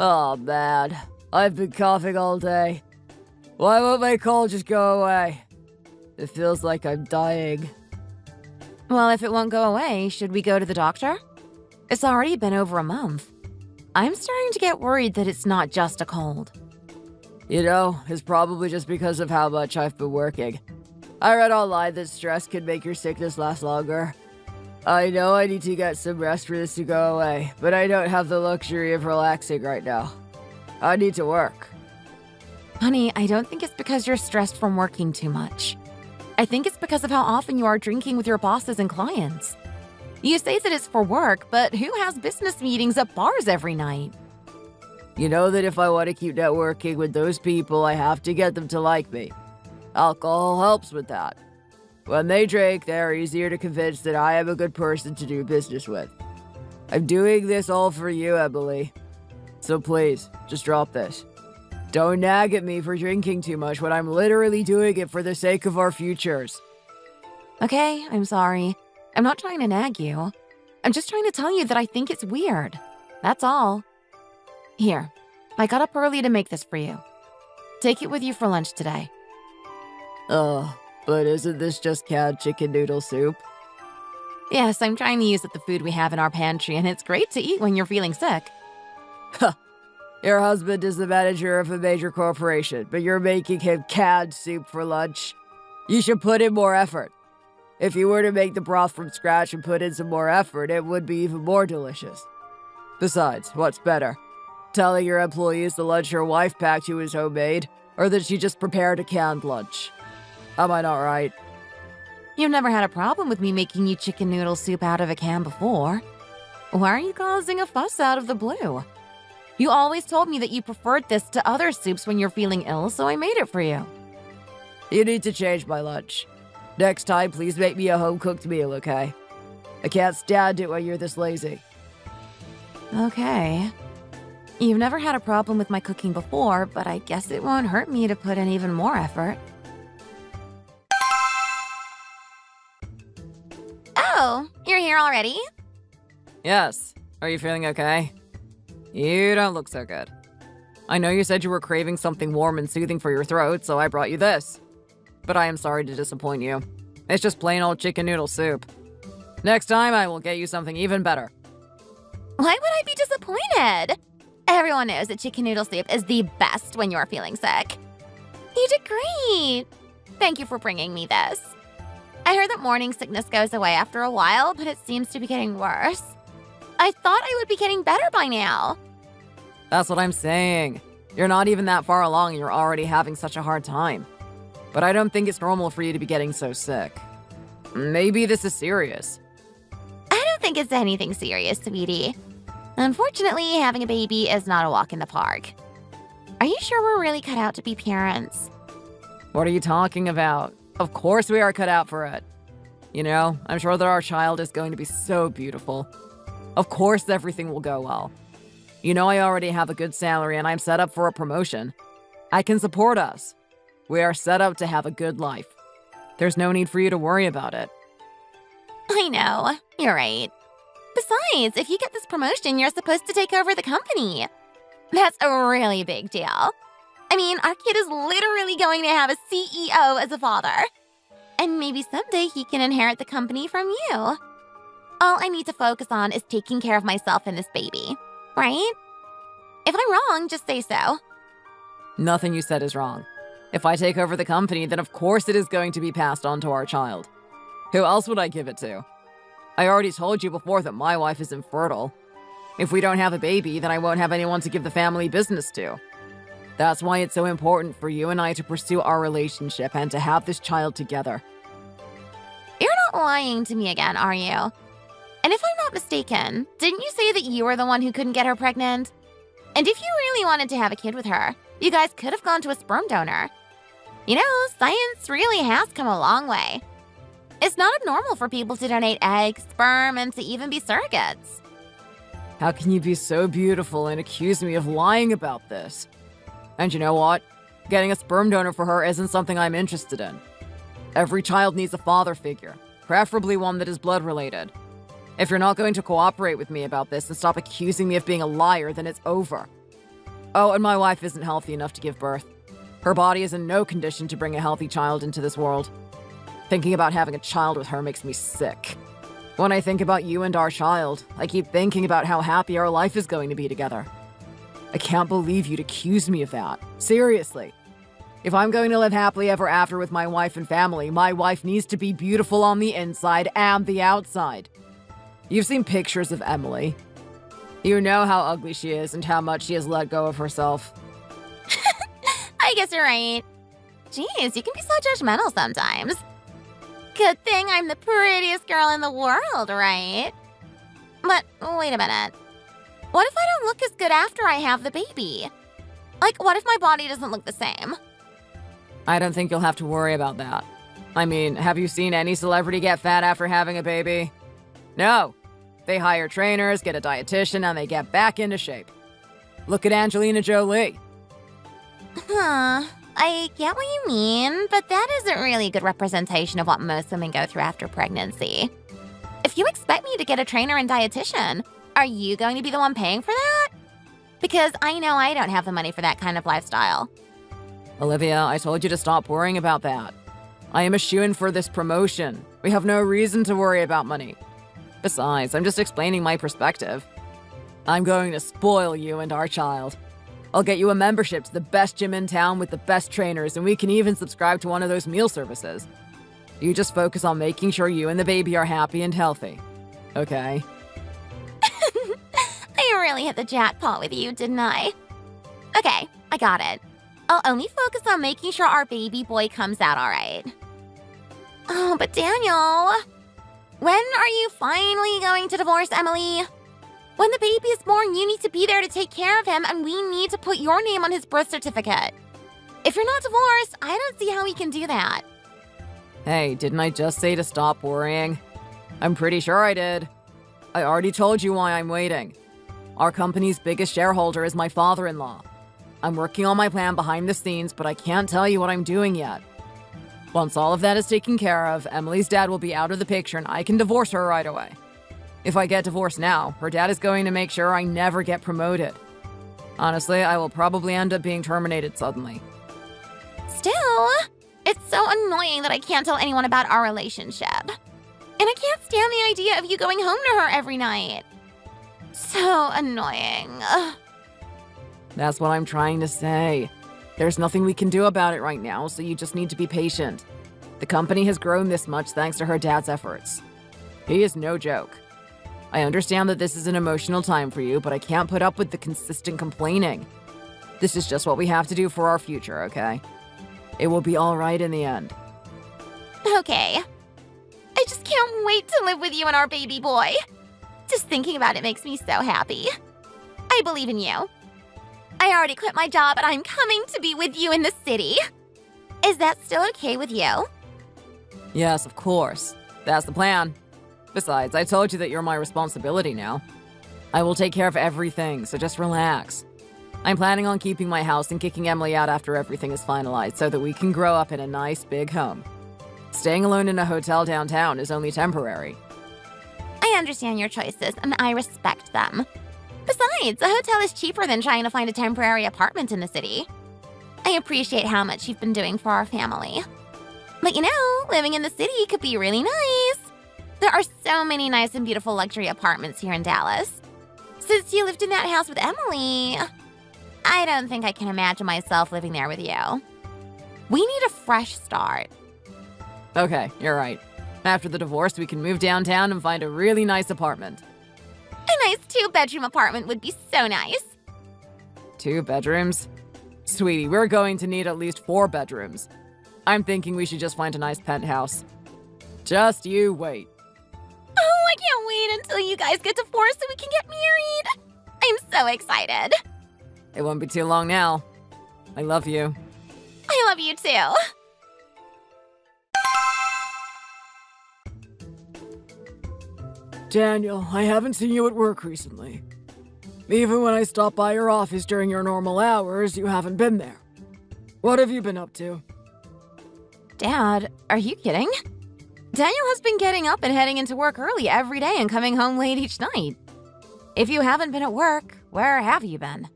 Oh, man. I've been coughing all day. Why won't my cold just go away? It feels like I'm dying. Well, if it won't go away, should we go to the doctor? It's already been over a month. I'm starting to get worried that it's not just a cold. You know, it's probably just because of how much I've been working. I read online that stress can make your sickness last longer. I know I need to get some rest for this to go away, but I don't have the luxury of relaxing right now. I need to work. Honey, I don't think it's because you're stressed from working too much. I think it's because of how often you are drinking with your bosses and clients. You say that it's for work, but who has business meetings at bars every night? You know that if I want to keep networking with those people, I have to get them to like me. Alcohol helps with that. When they drink, they're easier to convince that I am a good person to do business with. I'm doing this all for you, Emily. So please, just drop this. Don't nag at me for drinking too much when I'm literally doing it for the sake of our futures. Okay, I'm sorry. I'm not trying to nag you. I'm just trying to tell you that I think it's weird. That's all. Here, I got up early to make this for you. Take it with you for lunch today. But isn't this just canned chicken noodle soup? Yes, I'm trying to use up the food we have in our pantry, and it's great to eat when you're feeling sick. Huh. Your husband is the manager of a major corporation, but you're making him canned soup for lunch. You should put in more effort. If you were to make the broth from scratch and put in some more effort, it would be even more delicious. Besides, what's better? Telling your employees the lunch your wife packed you is homemade, or that she just prepared a canned lunch? Am I not right? You've never had a problem with me making you chicken noodle soup out of a can before. Why are you causing a fuss out of the blue? You always told me that you preferred this to other soups when you're feeling ill, so I made it for you. You need to change my lunch. Next time, please make me a home-cooked meal, okay? I can't stand it when you're this lazy. Okay. You've never had a problem with my cooking before, but I guess it won't hurt me to put in even more effort. Oh, you're here already? Yes. Are you feeling okay? You don't look so good. I know you said you were craving something warm and soothing for your throat, so I brought you this. But I am sorry to disappoint you. It's just plain old chicken noodle soup. Next time, I will get you something even better. Why would I be disappointed? Everyone knows that chicken noodle soup is the best when you're feeling sick. You did great. Thank you for bringing me this. I heard that morning sickness goes away after a while, but it seems to be getting worse. I thought I would be getting better by now. That's what I'm saying. You're not even that far along and you're already having such a hard time. But I don't think it's normal for you to be getting so sick. Maybe this is serious. I don't think it's anything serious, sweetie. Unfortunately, having a baby is not a walk in the park. Are you sure we're really cut out to be parents? What are you talking about? Of course we are cut out for it. You know, I'm sure that our child is going to be so beautiful. Of course everything will go well. You know I already have a good salary and I'm set up for a promotion. I can support us. We are set up to have a good life. There's no need for you to worry about it. I know. You're right. Besides, if you get this promotion, you're supposed to take over the company. That's a really big deal. I mean, our kid is literally going to have a CEO as a father. And maybe someday he can inherit the company from you. All I need to focus on is taking care of myself and this baby, right? If I'm wrong, just say so. Nothing you said is wrong. If I take over the company, then of course it is going to be passed on to our child. Who else would I give it to? I already told you before that my wife is infertile. If we don't have a baby, then I won't have anyone to give the family business to. That's why it's so important for you and I to pursue our relationship and to have this child together. You're not lying to me again, are you? And if I'm not mistaken, didn't you say that you were the one who couldn't get her pregnant? And if you really wanted to have a kid with her, you guys could have gone to a sperm donor. You know, science really has come a long way. It's not abnormal for people to donate eggs, sperm, and to even be surrogates. How can you be so beautiful and accuse me of lying about this? And you know what? Getting a sperm donor for her isn't something I'm interested in. Every child needs a father figure, preferably one that is blood-related. If you're not going to cooperate with me about this and stop accusing me of being a liar, then it's over. Oh, and my wife isn't healthy enough to give birth. Her body is in no condition to bring a healthy child into this world. Thinking about having a child with her makes me sick. When I think about you and our child, I keep thinking about how happy our life is going to be together. I can't believe you'd accuse me of that. Seriously. If I'm going to live happily ever after with my wife and family, my wife needs to be beautiful on the inside and the outside. You've seen pictures of Emily. You know how ugly she is and how much she has let go of herself. I guess you're right. Jeez, you can be so judgmental sometimes. Good thing I'm the prettiest girl in the world, right? But wait a minute. What if I don't look as good after I have the baby? Like, what if my body doesn't look the same? I don't think you'll have to worry about that. I mean, have you seen any celebrity get fat after having a baby? No. They hire trainers, get a dietitian, and they get back into shape. Look at Angelina Jolie. I get what you mean, but that isn't really a good representation of what most women go through after pregnancy. If you expect me to get a trainer and dietitian, are you going to be the one paying for that? Because I know I don't have the money for that kind of lifestyle. Olivia, I told you to stop worrying about that. I am a shoo-in for this promotion. We have no reason to worry about money. Besides, I'm just explaining my perspective. I'm going to spoil you and our child. I'll get you a membership to the best gym in town with the best trainers, and we can even subscribe to one of those meal services. You just focus on making sure you and the baby are happy and healthy. Okay? I really hit the jackpot with you, didn't I? Okay, I got it. I'll only focus on making sure our baby boy comes out all right. Oh, but Daniel, when are you finally going to divorce Emily? When the baby is born, you need to be there to take care of him, and we need to put your name on his birth certificate. If you're not divorced, I don't see how we can do that. Hey, didn't I just say to stop worrying? I'm pretty sure I did. I already told you why I'm waiting. Our company's biggest shareholder is my father-in-law. I'm working on my plan behind the scenes, but I can't tell you what I'm doing yet. Once all of that is taken care of, Emily's dad will be out of the picture and I can divorce her right away. If I get divorced now, her dad is going to make sure I never get promoted. Honestly, I will probably end up being terminated suddenly. Still, it's so annoying that I can't tell anyone about our relationship. And I can't stand the idea of you going home to her every night. So annoying. Ugh. That's what I'm trying to say. There's nothing we can do about it right now, so you just need to be patient. The company has grown this much thanks to her dad's efforts. He is no joke. I understand that this is an emotional time for you, but I can't put up with the consistent complaining. This is just what we have to do for our future, okay? It will be all right in the end. Okay. I just can't wait to live with you and our baby boy. Just thinking about it makes me so happy. I believe in you. I already quit my job and I'm coming to be with you in the city. Is that still okay with you? Yes, of course. That's the plan. Besides, I told you that you're my responsibility now. I will take care of everything, so just relax. I'm planning on keeping my house and kicking Emily out after everything is finalized so that we can grow up in a nice big home. Staying alone in a hotel downtown is only temporary. I understand your choices and I respect them. Besides, a hotel is cheaper than trying to find a temporary apartment in the city. I appreciate how much you've been doing for our family. But you know, living in the city could be really nice. There are so many nice and beautiful luxury apartments here in Dallas. Since you lived in that house with Emily, I don't think I can imagine myself living there with you. We need a fresh start. Okay, you're right. After the divorce, we can move downtown and find a really nice apartment. A nice 2-bedroom apartment would be so nice. 2 bedrooms? Sweetie, we're going to need at least 4 bedrooms. I'm thinking we should just find a nice penthouse. Just you wait. Oh, I can't wait until you guys get divorced so we can get married. I'm so excited. It won't be too long now. I love you. I love you too. Daniel, I haven't seen you at work recently. Even when I stop by your office during your normal hours, you haven't been there. What have you been up to? Dad, are you kidding? Daniel has been getting up and heading into work early every day and coming home late each night. If you haven't been at work, where have you been?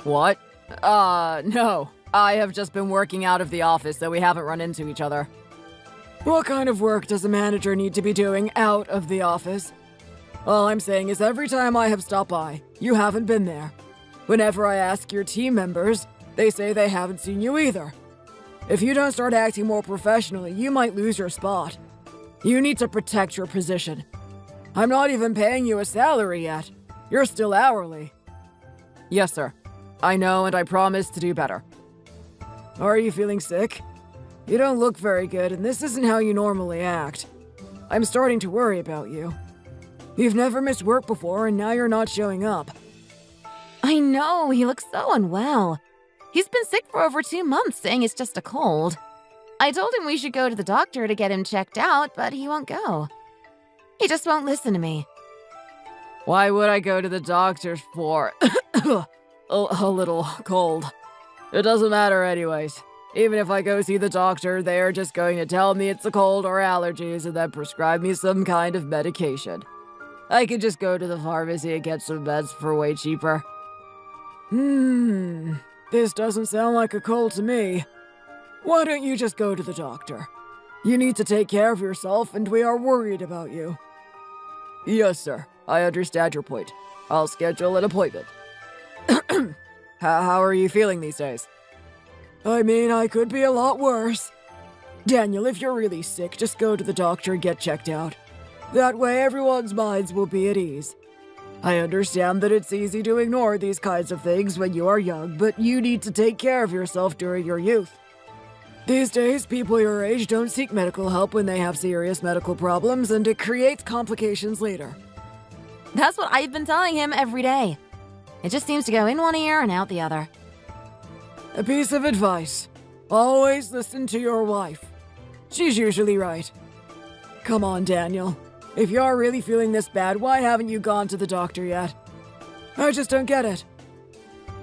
What? No. I have just been working out of the office, so we haven't run into each other. What kind of work does a manager need to be doing out of the office? All I'm saying is every time I have stopped by, you haven't been there. Whenever I ask your team members, they say they haven't seen you either. If you don't start acting more professionally, you might lose your spot. You need to protect your position. I'm not even paying you a salary yet. You're still hourly. Yes, sir. I know, and I promise to do better. Are you feeling sick? You don't look very good, and this isn't how you normally act. I'm starting to worry about you. You've never missed work before, and now you're not showing up. I know, he looks so unwell. He's been sick for over 2 months, saying it's just a cold. I told him we should go to the doctor to get him checked out, but he won't go. He just won't listen to me. Why would I go to the doctor for a little cold? It doesn't matter anyways. Even if I go see the doctor, they're just going to tell me it's a cold or allergies and then prescribe me some kind of medication. I could just go to the pharmacy and get some meds for way cheaper. This doesn't sound like a cold to me. Why don't you just go to the doctor? You need to take care of yourself, and we are worried about you. Yes, sir. I understand your point. I'll schedule an appointment. How are you feeling these days? I mean, I could be a lot worse. Daniel, if you're really sick, just go to the doctor and get checked out. That way everyone's minds will be at ease. I understand that it's easy to ignore these kinds of things when you are young, but you need to take care of yourself during your youth. These days, people your age don't seek medical help when they have serious medical problems, and it creates complications later. That's what I've been telling him every day. It just seems to go in one ear and out the other. A piece of advice. Always listen to your wife. She's usually right. Come on, Daniel. If you're really feeling this bad, why haven't you gone to the doctor yet? I just don't get it.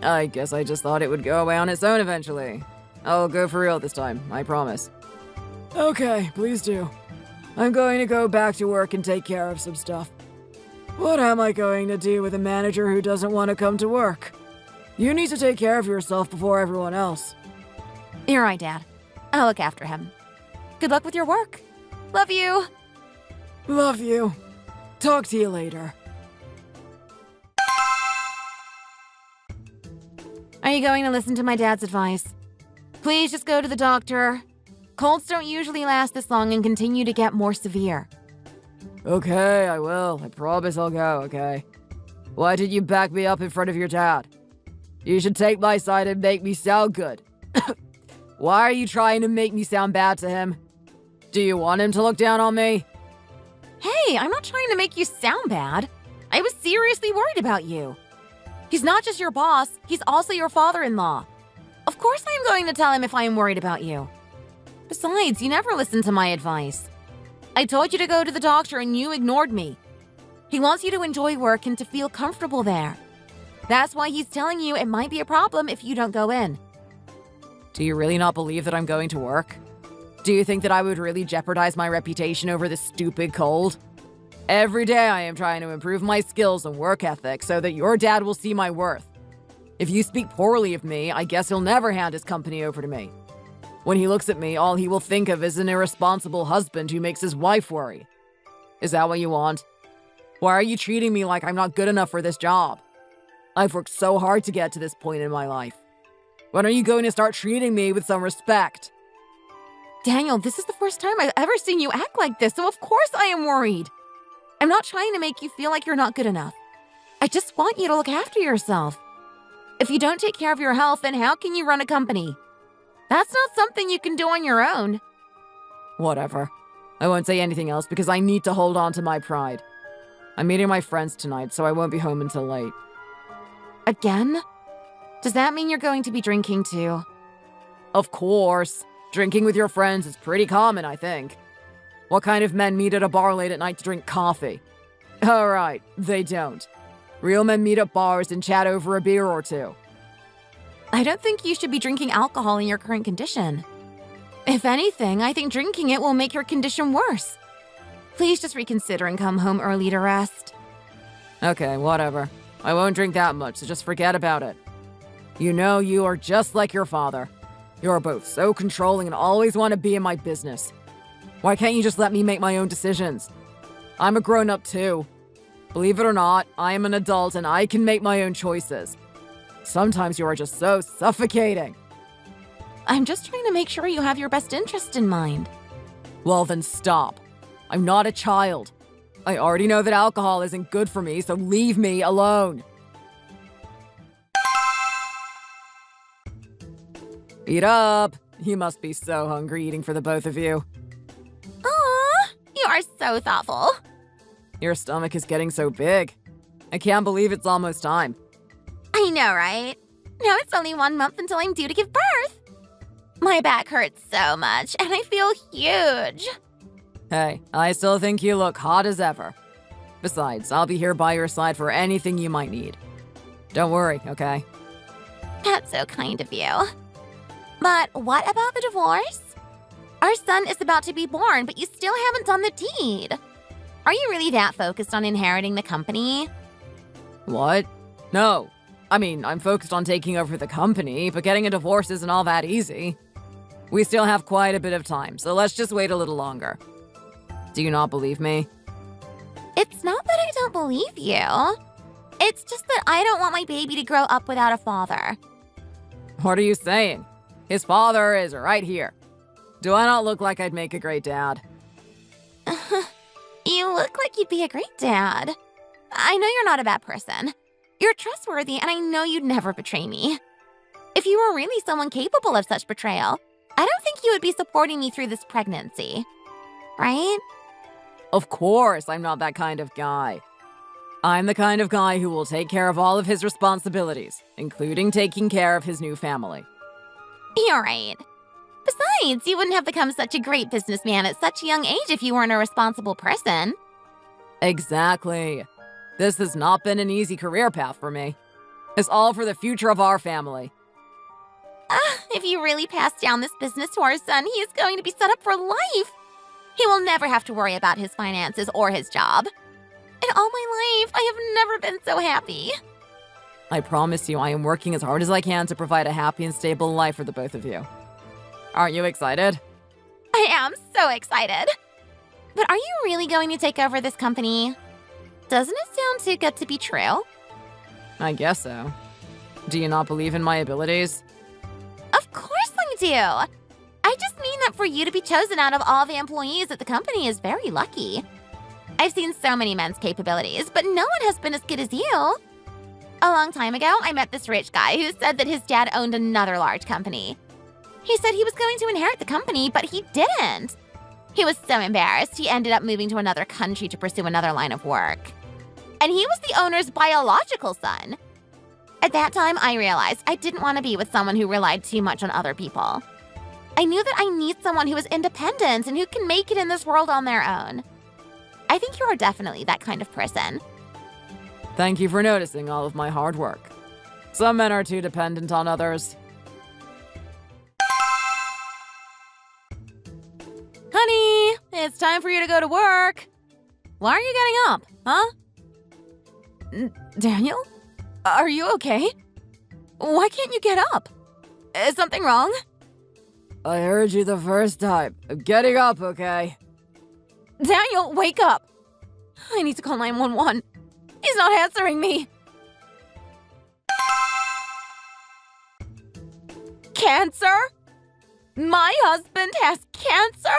I guess I just thought it would go away on its own eventually. I'll go for real this time, I promise. Okay, please do. I'm going to go back to work and take care of some stuff. What am I going to do with a manager who doesn't want to come to work? You need to take care of yourself before everyone else. You're right, Dad. I'll look after him. Good luck with your work. Love you. Love you. Talk to you later. Are you going to listen to my dad's advice? Please just go to the doctor. Colds don't usually last this long and continue to get more severe. Okay, I will. I promise I'll go, okay? Why did you back me up in front of your dad? You should take my side and make me sound good. Why are you trying to make me sound bad to him? Do you want him to look down on me? Hey, I'm not trying to make you sound bad. I was seriously worried about you. He's not just your boss, he's also your father-in-law. Of course I am going to tell him if I am worried about you. Besides, you never listened to my advice. I told you to go to the doctor and you ignored me. He wants you to enjoy work and to feel comfortable there. That's why he's telling you it might be a problem if you don't go in. Do you really not believe that I'm going to work? Do you think that I would really jeopardize my reputation over this stupid cold? Every day I am trying to improve my skills and work ethic so that your dad will see my worth. If you speak poorly of me, I guess he'll never hand his company over to me. When he looks at me, all he will think of is an irresponsible husband who makes his wife worry. Is that what you want? Why are you treating me like I'm not good enough for this job? I've worked so hard to get to this point in my life. When are you going to start treating me with some respect? Daniel, this is the first time I've ever seen you act like this, so of course I am worried. I'm not trying to make you feel like you're not good enough. I just want you to look after yourself. If you don't take care of your health, then how can you run a company? That's not something you can do on your own. Whatever. I won't say anything else because I need to hold on to my pride. I'm meeting my friends tonight, so I won't be home until late. Again? Does that mean you're going to be drinking too? Of course. Drinking with your friends is pretty common, I think. What kind of men meet at a bar late at night to drink coffee? Alright, they don't. Real men meet at bars and chat over a beer or two. I don't think you should be drinking alcohol in your current condition. If anything, I think drinking it will make your condition worse. Please just reconsider and come home early to rest. Okay, whatever. I won't drink that much, so just forget about it. You know you are just like your father. You're both so controlling and always want to be in my business. Why can't you just let me make my own decisions? I'm a grown-up too. Believe it or not, I am an adult and I can make my own choices. Sometimes you are just so suffocating. I'm just trying to make sure you have your best interest in mind. Well then stop. I'm not a child. I already know that alcohol isn't good for me, so leave me alone. Eat up. You must be so hungry eating for the both of you. Aw, you are so thoughtful. Your stomach is getting so big. I can't believe it's almost time. I know, right? Now it's only 1 month until I'm due to give birth. My back hurts so much, and I feel huge. Hey, I still think you look hot as ever. Besides, I'll be here by your side for anything you might need. Don't worry, okay? That's so kind of you. But what about the divorce? Our son is about to be born, but you still haven't done the deed. Are you really that focused on inheriting the company? What? No. I mean, I'm focused on taking over the company, but getting a divorce isn't all that easy. We still have quite a bit of time, so let's just wait a little longer. Do you not believe me? It's not that I don't believe you. It's just that I don't want my baby to grow up without a father. What are you saying? His father is right here. Do I not look like I'd make a great dad? You look like you'd be a great dad. I know you're not a bad person. You're trustworthy, and I know you'd never betray me. If you were really someone capable of such betrayal, I don't think you would be supporting me through this pregnancy. Right? Of course, I'm not that kind of guy. I'm the kind of guy who will take care of all of his responsibilities, including taking care of his new family. You're right. Besides, you wouldn't have become such a great businessman at such a young age if you weren't a responsible person. Exactly. This has not been an easy career path for me. It's all for the future of our family. If you really pass down this business to our son, he is going to be set up for life. He will never have to worry about his finances or his job. In all my life, I have never been so happy. I promise you, I am working as hard as I can to provide a happy and stable life for the both of you. Aren't you excited? I am so excited. But are you really going to take over this company? Doesn't it sound too good to be true? I guess so. Do you not believe in my abilities? Of course I do. I just mean that for you to be chosen out of all the employees at the company is very lucky. I've seen so many men's capabilities, but no one has been as good as you. A long time ago, I met this rich guy who said that his dad owned another large company. He said he was going to inherit the company, but he didn't. He was so embarrassed, he ended up moving to another country to pursue another line of work. And he was the owner's biological son. At that time, I realized I didn't want to be with someone who relied too much on other people. I knew that I need someone who is independent and who can make it in this world on their own. I think you are definitely that kind of person. Thank you for noticing all of my hard work. Some men are too dependent on others. Honey, it's time for you to go to work. Why are you getting up, huh? Daniel? Are you okay? Why can't you get up? Is something wrong? I heard you the first time. I'm getting up, okay? Daniel, wake up! I need to call 911. He's not answering me. Cancer? My husband has cancer?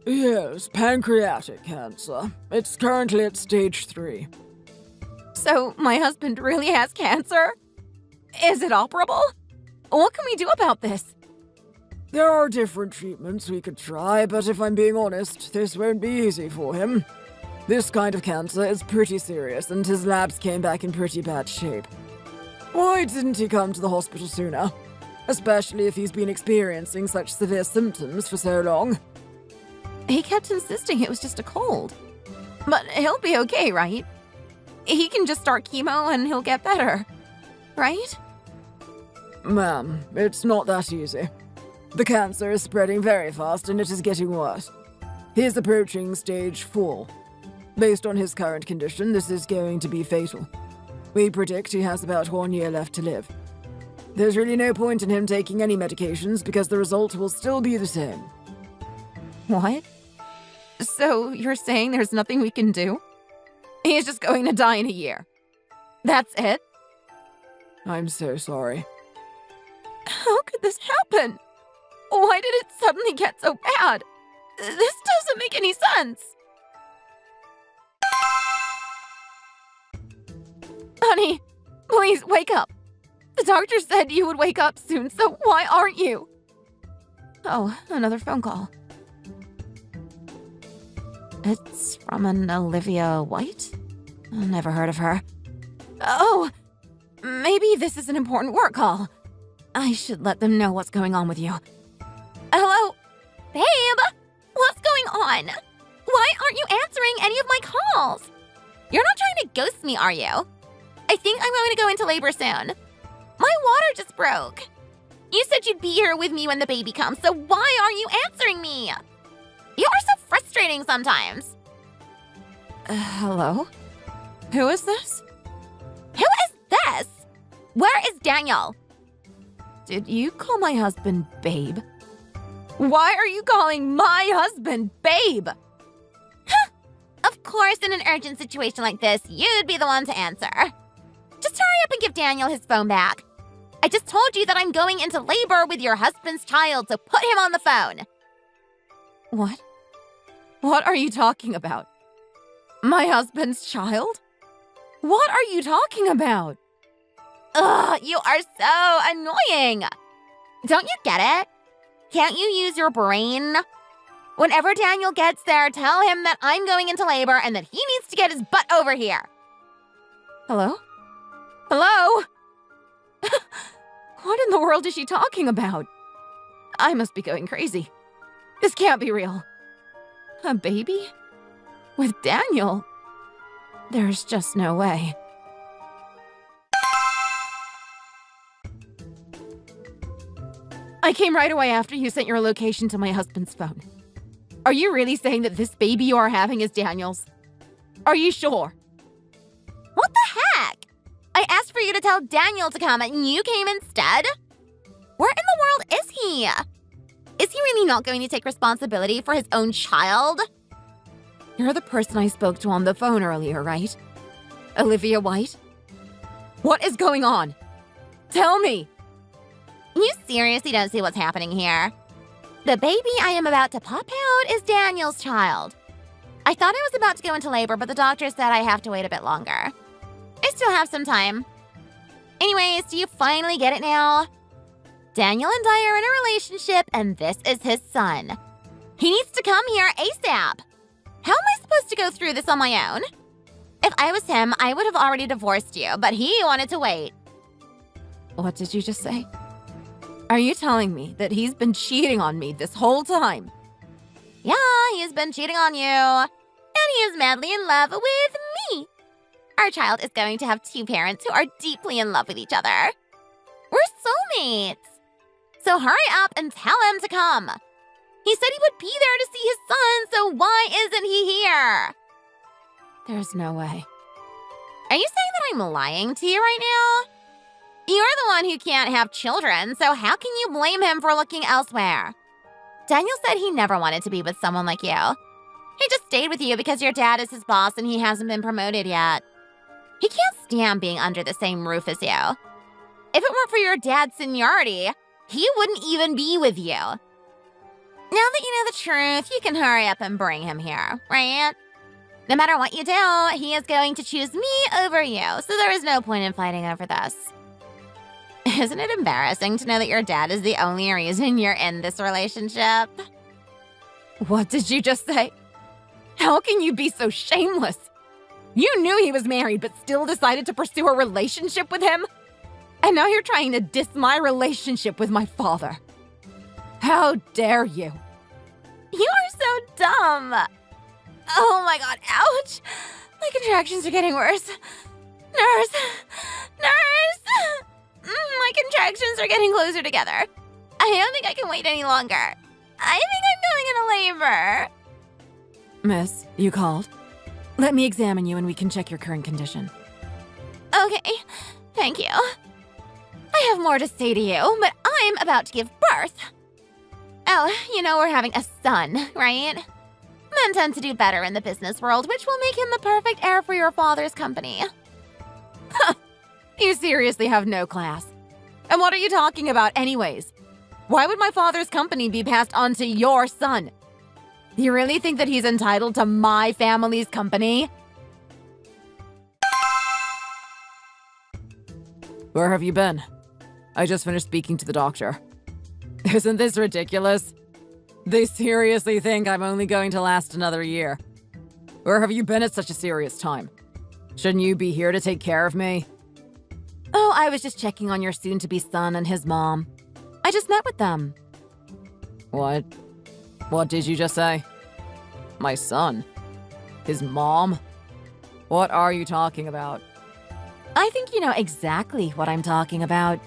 Yes, pancreatic cancer. It's currently at stage 3. So my husband really has cancer? Is it operable? What can we do about this? There are different treatments we could try, but if I'm being honest, this won't be easy for him. This kind of cancer is pretty serious, and his labs came back in pretty bad shape. Why didn't he come to the hospital sooner? Especially if he's been experiencing such severe symptoms for so long. He kept insisting it was just a cold. But he'll be okay, right? He can just start chemo and he'll get better, right? Ma'am, it's not that easy. The cancer is spreading very fast and it is getting worse. He is approaching stage 4. Based on his current condition, this is going to be fatal. We predict he has about 1 year left to live. There's really no point in him taking any medications because the result will still be the same. What? So you're saying there's nothing we can do? He's just going to die in a year. That's it? I'm so sorry. How could this happen? Why did it suddenly get so bad? This doesn't make any sense. Honey, please wake up. The doctor said you would wake up soon, so why aren't you? Oh, another phone call. It's from an Olivia White? Never heard of her. Oh, maybe this is an important work call. I should let them know what's going on with you. Hello? Babe, what's going on? Why aren't you answering any of my calls? You're not trying to ghost me, are you? I think I'm going to go into labor soon. My water just broke. You said you'd be here with me when the baby comes, so why aren't you answering me? You are so frustrating sometimes. Hello? Who is this? Who is this? Where is Daniel? Did you call my husband Babe? Why are you calling my husband Babe? Of course, in an urgent situation like this, you'd be the one to answer. Just hurry up and give Daniel his phone back. I just told you that I'm going into labor with your husband's child, so put him on the phone. What? What are you talking about? My husband's child? What are you talking about? Ugh, you are so annoying. Don't you get it? Can't you use your brain? Whenever Daniel gets there, tell him that I'm going into labor and that he needs to get his butt over here. Hello? Hello? What in the world is she talking about? I must be going crazy. This can't be real. A baby? With Daniel? There's just no way. I came right away after you sent your location to my husband's phone. Are you really saying that this baby you are having is Daniel's? Are you sure? What the heck? I asked for you to tell Daniel to come and you came instead? Where in the world is he? Is he really not going to take responsibility for his own child? You're the person I spoke to on the phone earlier, right? Olivia White? What is going on? Tell me! You seriously don't see what's happening here? The baby I am about to pop out is Daniel's child. I thought I was about to go into labor, but the doctor said I have to wait a bit longer. I still have some time. Anyways, do you finally get it now? Daniel and I are in a relationship, and this is his son. He needs to come here ASAP. How am I supposed to go through this on my own? If I was him, I would have already divorced you, but he wanted to wait. What did you just say? Are you telling me that he's been cheating on me this whole time? Yeah, he's been cheating on you. And he is madly in love with me. Our child is going to have two parents who are deeply in love with each other. We're soulmates. So hurry up and tell him to come. He said he would be there to see his son, so why isn't he here? There's no way. Are you saying that I'm lying to you right now? You're the one who can't have children, so how can you blame him for looking elsewhere? Daniel said he never wanted to be with someone like you. He just stayed with you because your dad is his boss and he hasn't been promoted yet. He can't stand being under the same roof as you. If it weren't for your dad's seniority, he wouldn't even be with you. Now that you know the truth, you can hurry up and bring him here, right? No matter what you do, he is going to choose me over you, so there is no point in fighting over this. Isn't it embarrassing to know that your dad is the only reason you're in this relationship? What did you just say? How can you be so shameless? You knew he was married but still decided to pursue a relationship with him? And now you're trying to diss my relationship with my father. How dare you? You are so dumb. Oh my god, ouch! My contractions are getting worse. Nurse! Nurse! My contractions are getting closer together. I don't think I can wait any longer. I think I'm going into labor. Miss, you called. Let me examine you and we can check your current condition. Okay, thank you. I I have more to say to you, but I'm about to give birth. Oh, we're having a son, right? Men tend to do better in the business world, which will make him the perfect heir for your father's company. You seriously have no class. And what are you talking about anyways? Why would my father's company be passed on to your son? You really think that he's entitled to my family's company? Where have you been? I just finished speaking to the doctor. Isn't this ridiculous? They seriously think I'm only going to last another year. Where have you been at such a serious time? Shouldn't you be here to take care of me? Oh, I was just checking on your soon-to-be son and his mom. I just met with them. What? What did you just say? My son? His mom? What are you talking about? I think you know exactly what I'm talking about.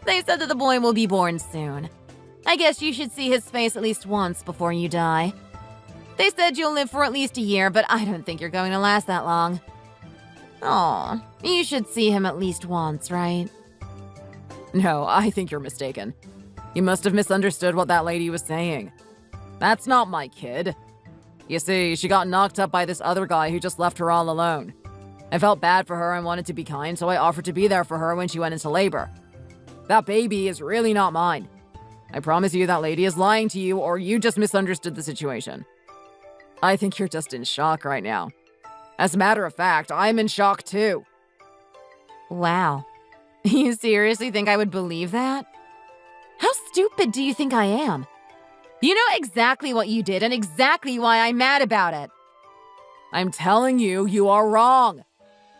They said that the boy will be born soon. I guess you should see his face at least once before you die. They said you'll live for at least a year, but I don't think you're going to last that long. Aw, you should see him at least once, right? No, I think you're mistaken. You must have misunderstood what that lady was saying. That's not my kid. You see, she got knocked up by this other guy who just left her all alone. I felt bad for her and wanted to be kind, so I offered to be there for her when she went into labor. That baby is really not mine. I promise you that lady is lying to you, or you just misunderstood the situation. I think you're just in shock right now. As a matter of fact, I'm in shock too. Wow. You seriously think I would believe that? How stupid do you think I am? You know exactly what you did and exactly why I'm mad about it. I'm telling you, you are wrong.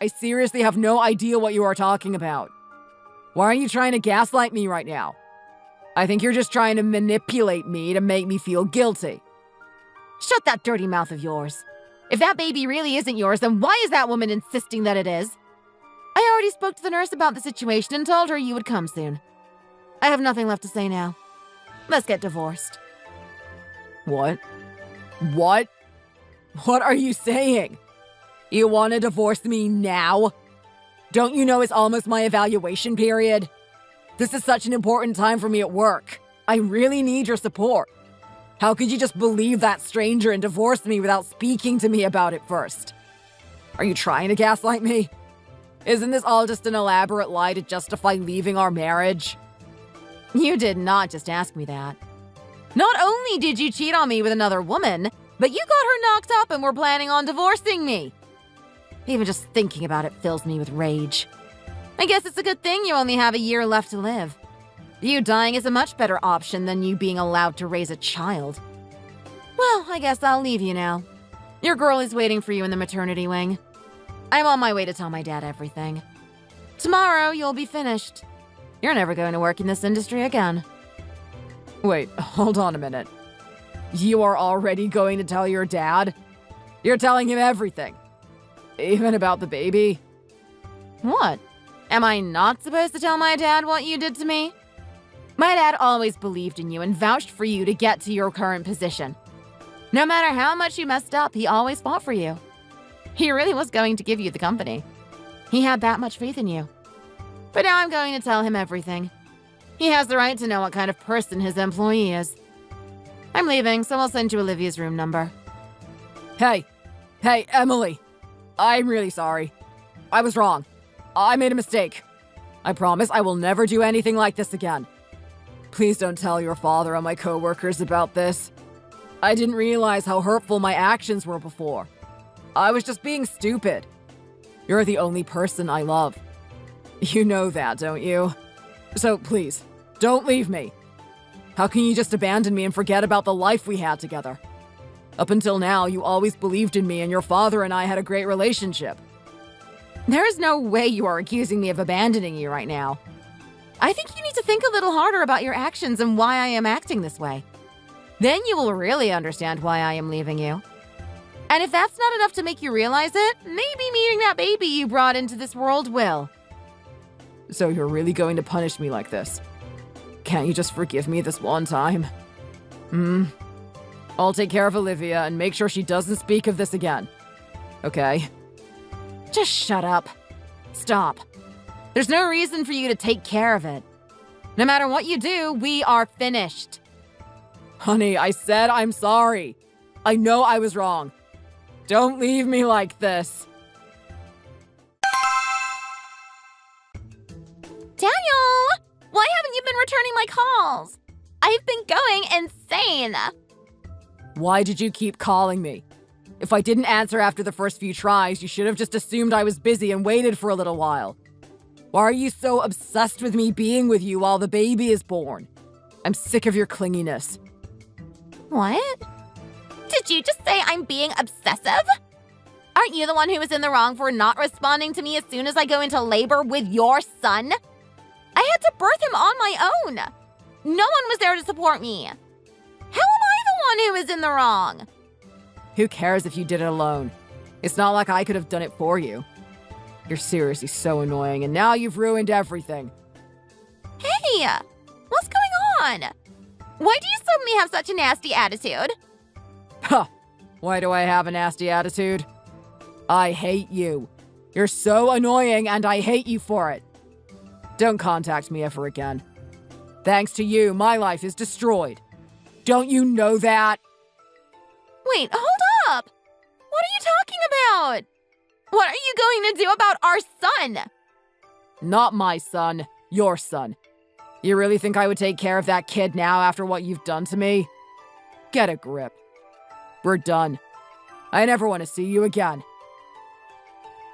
I seriously have no idea what you are talking about. Why are you trying to gaslight me right now? I think you're just trying to manipulate me to make me feel guilty. Shut that dirty mouth of yours. If that baby really isn't yours, then why is that woman insisting that it is? I already spoke to the nurse about the situation and told her you would come soon. I have nothing left to say now. Let's get divorced. What? What? What are you saying? You want to divorce me now? Don't you know it's almost my evaluation period? This is such an important time for me at work. I really need your support. How could you just believe that stranger and divorce me without speaking to me about it first? Are you trying to gaslight me? Isn't this all just an elaborate lie to justify leaving our marriage? You did not just ask me that. Not only did you cheat on me with another woman, but you got her knocked up and were planning on divorcing me. Even just thinking about it fills me with rage. I guess it's a good thing you only have a year left to live. You dying is a much better option than you being allowed to raise a child. Well, I guess I'll leave you now. Your girl is waiting for you in the maternity wing. I'm on my way to tell my dad everything. Tomorrow, you'll be finished. You're never going to work in this industry again. Wait, hold on a minute. You are already going to tell your dad? You're telling him everything? Even about the baby? What? Am I not supposed to tell my dad what you did to me? My dad always believed in you and vouched for you to get to your current position. No matter how much you messed up, he always fought for you. He really was going to give you the company. He had that much faith in you. But now I'm going to tell him everything. He has the right to know what kind of person his employee is. I'm leaving, so I'll send you Olivia's room number. Hey, Emily. I'm really sorry. I was wrong. I made a mistake. I promise I will never do anything like this again. Please don't tell your father or my coworkers about this. I didn't realize how hurtful my actions were before. I was just being stupid. You're the only person I love. You know that, don't you? So please, don't leave me. How can you just abandon me and forget about the life we had together? Up until now, you always believed in me and your father and I had a great relationship. There is no way you are accusing me of abandoning you right now. I think you need to think a little harder about your actions and why I am acting this way. Then you will really understand why I am leaving you. And if that's not enough to make you realize it, maybe meeting that baby you brought into this world will. So you're really going to punish me like this? Can't you just forgive me this one time? I'll take care of Olivia and make sure she doesn't speak of this again. Okay? Just shut up. Stop. There's no reason for you to take care of it. No matter what you do, we are finished. Honey, I said I'm sorry. I know I was wrong. Don't leave me like this. Daniel! Why haven't you been returning my calls? I've been going insane. Why did you keep calling me? If I didn't answer after the first few tries, you should have just assumed I was busy and waited for a little while. Why are you so obsessed with me being with you while the baby is born? I'm sick of your clinginess. What? Did you just say I'm being obsessive? Aren't you the one who was in the wrong for not responding to me as soon as I go into labor with your son? I had to birth him on my own. No one was there to support me. How am I the one who is in the wrong? Who cares if you did it alone? It's not like I could have done it for you. You're seriously so annoying, and now you've ruined everything. Hey, what's going on? Why do you suddenly have such a nasty attitude? Huh. Why do I have a nasty attitude? I hate you. You're so annoying, and I hate you for it. Don't contact me ever again. Thanks to you, my life is destroyed. Don't you know that? Wait, hold up. What are you talking about? What are you going to do about our son? Not my son, your son. You really think I would take care of that kid now after what you've done to me? Get a grip. We're done. I never want to see you again.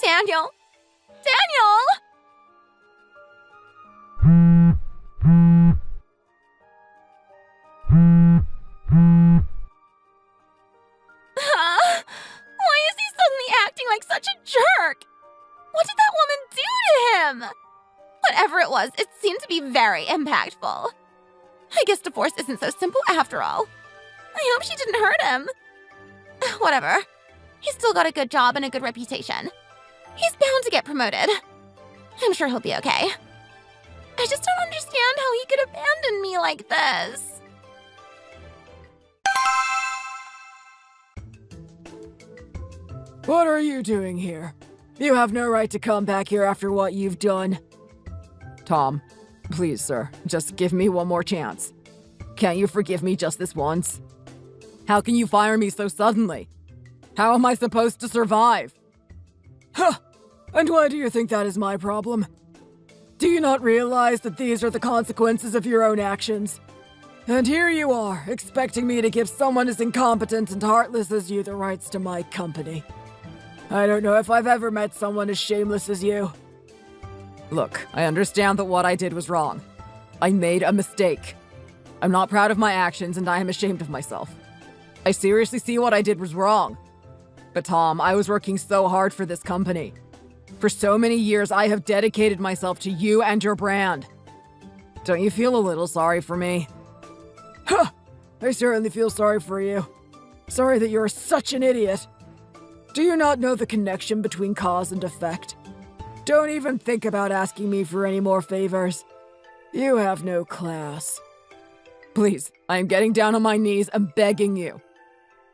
Daniel! Daniel! Why is he suddenly acting like such a jerk? What did that woman do to him? Whatever it was, it seemed to be very impactful. I guess divorce isn't so simple after all. I hope she didn't hurt him. Whatever. He's still got a good job and a good reputation. He's bound to get promoted. I'm sure he'll be okay. I just don't understand how he could abandon me like this. What are you doing here? You have no right to come back here after what you've done. Tom, please, sir, just give me one more chance. Can't you forgive me just this once? How can you fire me so suddenly? How am I supposed to survive? Huh! And why do you think that is my problem? Do you not realize that these are the consequences of your own actions? And here you are, expecting me to give someone as incompetent and heartless as you the rights to my company. I don't know if I've ever met someone as shameless as you. Look, I understand that what I did was wrong. I made a mistake. I'm not proud of my actions and I am ashamed of myself. I seriously see what I did was wrong. But Tom, I was working so hard for this company. For so many years, I have dedicated myself to you and your brand. Don't you feel a little sorry for me? Huh! I certainly feel sorry for you. Sorry that you're such an idiot. Do you not know the connection between cause and effect? Don't even think about asking me for any more favors. You have no class. Please, I am getting down on my knees and begging you.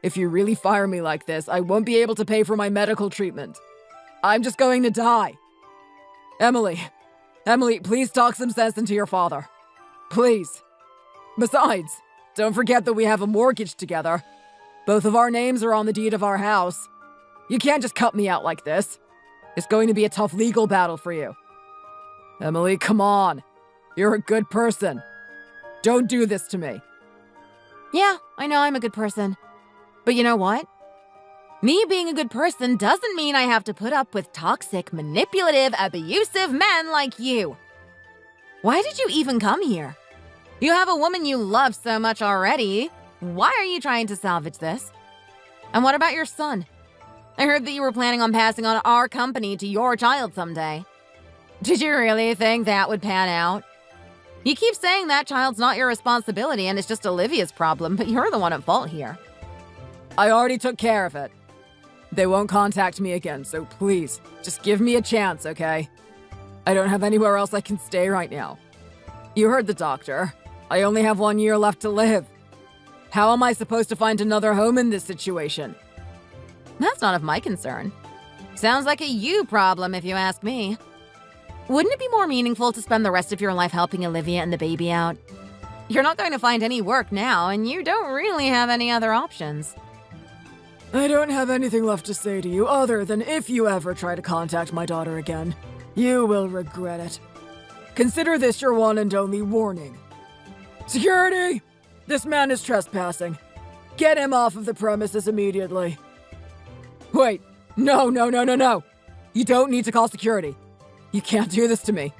If you really fire me like this, I won't be able to pay for my medical treatment. I'm just going to die. Emily, please talk some sense into your father. Please. Besides, don't forget that we have a mortgage together. Both of our names are on the deed of our house. You can't just cut me out like this. It's going to be a tough legal battle for you. Emily, come on. You're a good person. Don't do this to me. Yeah, I know I'm a good person. But you know what? Me being a good person doesn't mean I have to put up with toxic, manipulative, abusive men like you. Why did you even come here? You have a woman you love so much already. Why are you trying to salvage this? And what about your son? I heard that you were planning on passing on our company to your child someday. Did you really think that would pan out? You keep saying that child's not your responsibility and it's just Olivia's problem, but you're the one at fault here. I already took care of it. They won't contact me again, so please, just give me a chance, okay? I don't have anywhere else I can stay right now. You heard the doctor. I only have 1 year left to live. How am I supposed to find another home in this situation? That's none of my concern. Sounds like a you problem if you ask me. Wouldn't it be more meaningful to spend the rest of your life helping Olivia and the baby out? You're not going to find any work now, and you don't really have any other options. I don't have anything left to say to you other than if you ever try to contact my daughter again, you will regret it. Consider this your one and only warning. Security! This man is trespassing. Get him off of the premises immediately. Wait, no. You don't need to call security. You can't do this to me.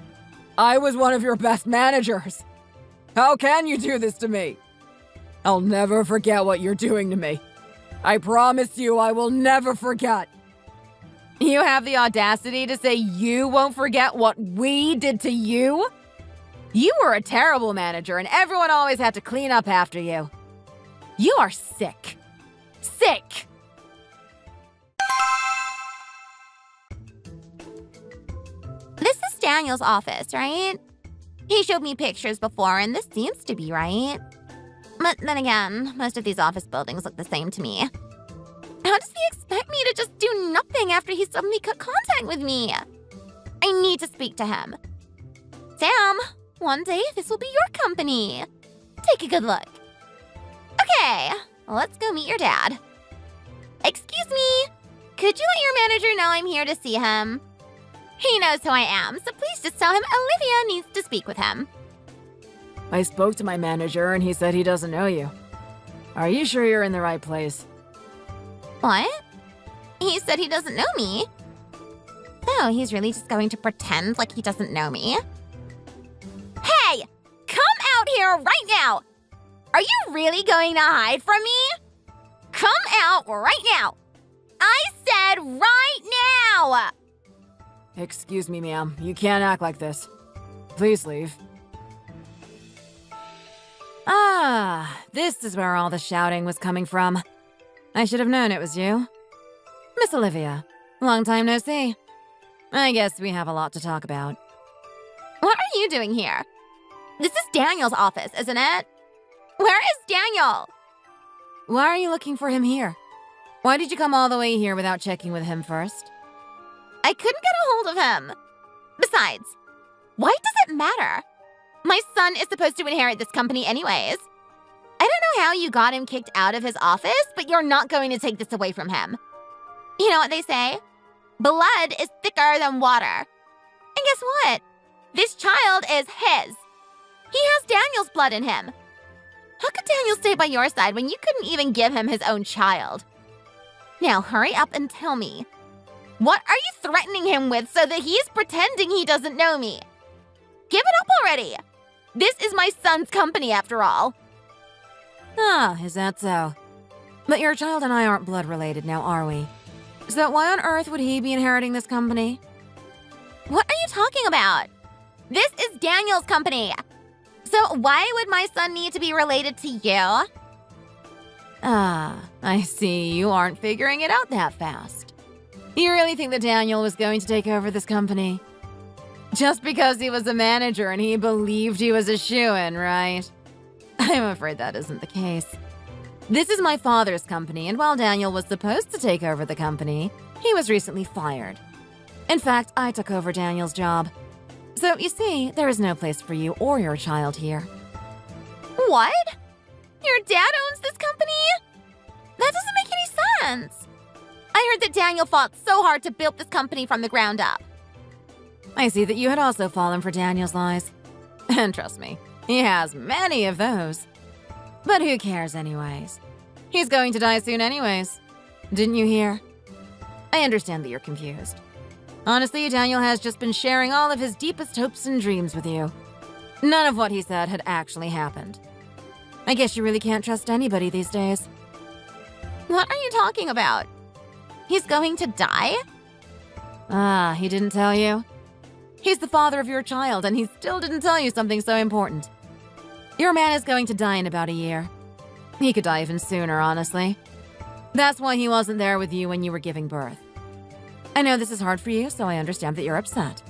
I was one of your best managers. How can you do this to me? I'll never forget what you're doing to me. I promise you I will never forget. You have the audacity to say you won't forget what we did to you? You were a terrible manager and everyone always had to clean up after you. You are sick. Sick! This is Daniel's office, right? He showed me pictures before, and this seems to be right. But then again, most of these office buildings look the same to me. How does he expect me to just do nothing after he suddenly cut contact with me? I need to speak to him. Sam, one day this will be your company. Take a good look. Okay, let's go meet your dad. Excuse me, could you let your manager know I'm here to see him? He knows who I am, so please just tell him Olivia needs to speak with him. I spoke to my manager and he said he doesn't know you. Are you sure you're in the right place? What? He said he doesn't know me. Oh, he's really just going to pretend like he doesn't know me? Hey! Come out here right now! Are you really going to hide from me? Come out right now! I said right now! Excuse me, ma'am. You can't act like this. Please leave. Ah, this is where all the shouting was coming from. I should have known it was you. Miss Olivia, long time no see. I guess we have a lot to talk about. What are you doing here? This is Daniel's office, isn't it? Where is Daniel? Why are you looking for him here? Why did you come all the way here without checking with him first? I couldn't get a hold of him. Besides, why does it matter? My son is supposed to inherit this company anyways. I don't know how you got him kicked out of his office, but you're not going to take this away from him. You know what they say? Blood is thicker than water. And guess what? This child is his. He has Daniel's blood in him. How could Daniel stay by your side when you couldn't even give him his own child? Now hurry up and tell me. What are you threatening him with so that he's pretending he doesn't know me? Give it up already. This is my son's company after all. Ah, is that so? But your child and I aren't blood related now, are we? So why on earth would he be inheriting this company? What are you talking about? This is Daniel's company. So why would my son need to be related to you? Ah, I see you aren't figuring it out that fast. You really think that Daniel was going to take over this company? Just because he was a manager and he believed he was a shoo-in, right? I'm afraid that isn't the case. This is my father's company, and while Daniel was supposed to take over the company, he was recently fired. In fact, I took over Daniel's job. So, you see, there is no place for you or your child here. What? Your dad owns this company? That doesn't make any sense. I heard that Daniel fought so hard to build this company from the ground up. I see that you had also fallen for Daniel's lies. And trust me, he has many of those. But who cares anyways? He's going to die soon anyways. Didn't you hear? I understand that you're confused. Honestly, Daniel has just been sharing all of his deepest hopes and dreams with you. None of what he said had actually happened. I guess you really can't trust anybody these days. What are you talking about? He's going to die? Ah, he didn't tell you? He's the father of your child, and he still didn't tell you something so important. Your man is going to die in about a year. He could die even sooner, honestly. That's why he wasn't there with you when you were giving birth. I know this is hard for you, so I understand that you're upset.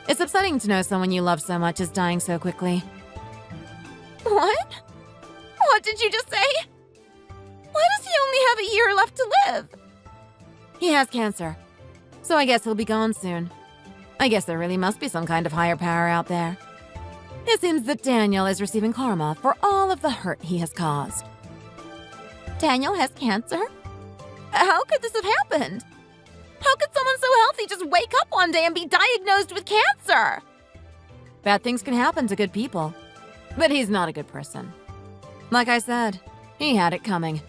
It's upsetting to know someone you love so much is dying so quickly. What? What did you just say? Why does he only have a year left to live? He has cancer, so I guess he'll be gone soon. I guess there really must be some kind of higher power out there. It seems that Daniel is receiving karma for all of the hurt he has caused. Daniel has cancer? How could this have happened? How could someone so healthy just wake up one day and be diagnosed with cancer? Bad things can happen to good people, but he's not a good person. Like I said, he had it coming.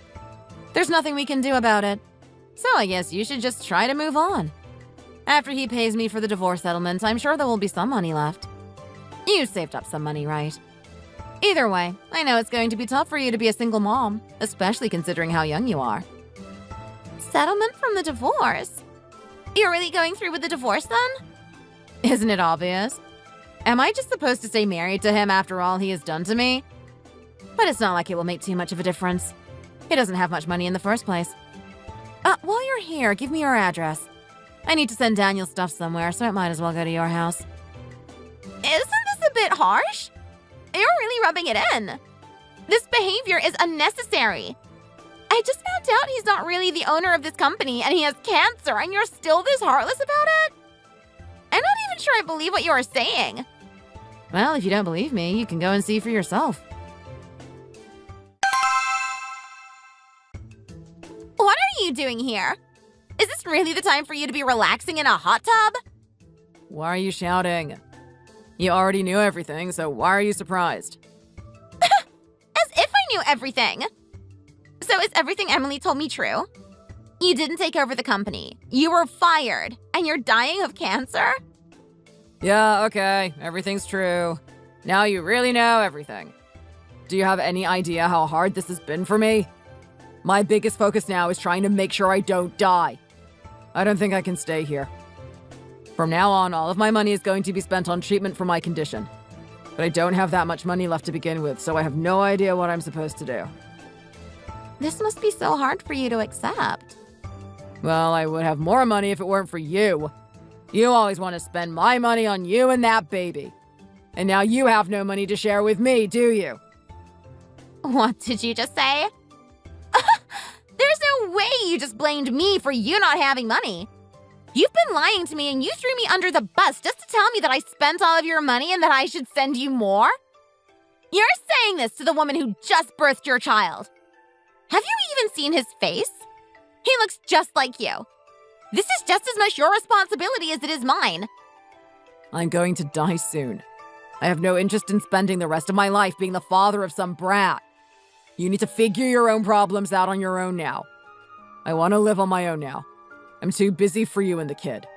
There's nothing we can do about it, so I guess you should just try to move on. After he pays me for the divorce settlement, I'm sure there will be some money left. You saved up some money, right? Either way, I know it's going to be tough for you to be a single mom, especially considering how young you are. Settlement from the divorce? You're really going through with the divorce then? Isn't it obvious? Am I just supposed to stay married to him after all he has done to me? But it's not like it will make too much of a difference. He doesn't have much money in the first place. While you're here, give me your address. I need to send Daniel stuff somewhere, so it might as well go to your house. Isn't this a bit harsh? You're really rubbing it in. This behavior is unnecessary. I just found out he's not really the owner of this company and he has cancer and you're still this heartless about it? I'm not even sure I believe what you are saying. Well, if you don't believe me, you can go and see for yourself. What are you doing here? Is this really the time for you to be relaxing in a hot tub? Why are you shouting? You already knew everything, so why are you surprised? As if I knew everything. So is everything Emily told me true? You didn't take over the company. You were fired, and you're dying of cancer? Yeah, okay, everything's true. Now you really know everything. Do you have any idea how hard this has been for me? My biggest focus now is trying to make sure I don't die. I don't think I can stay here. From now on, all of my money is going to be spent on treatment for my condition. But I don't have that much money left to begin with, so I have no idea what I'm supposed to do. This must be so hard for you to accept. Well, I would have more money if it weren't for you. You always want to spend my money on you and that baby. And now you have no money to share with me, do you? What did you just say? There's no way you just blamed me for you not having money. You've been lying to me and you threw me under the bus just to tell me that I spent all of your money and that I should send you more? You're saying this to the woman who just birthed your child. Have you even seen his face? He looks just like you. This is just as much your responsibility as it is mine. I'm going to die soon. I have no interest in spending the rest of my life being the father of some brat. You need to figure your own problems out on your own now. I want to live on my own now. I'm too busy for you and the kid.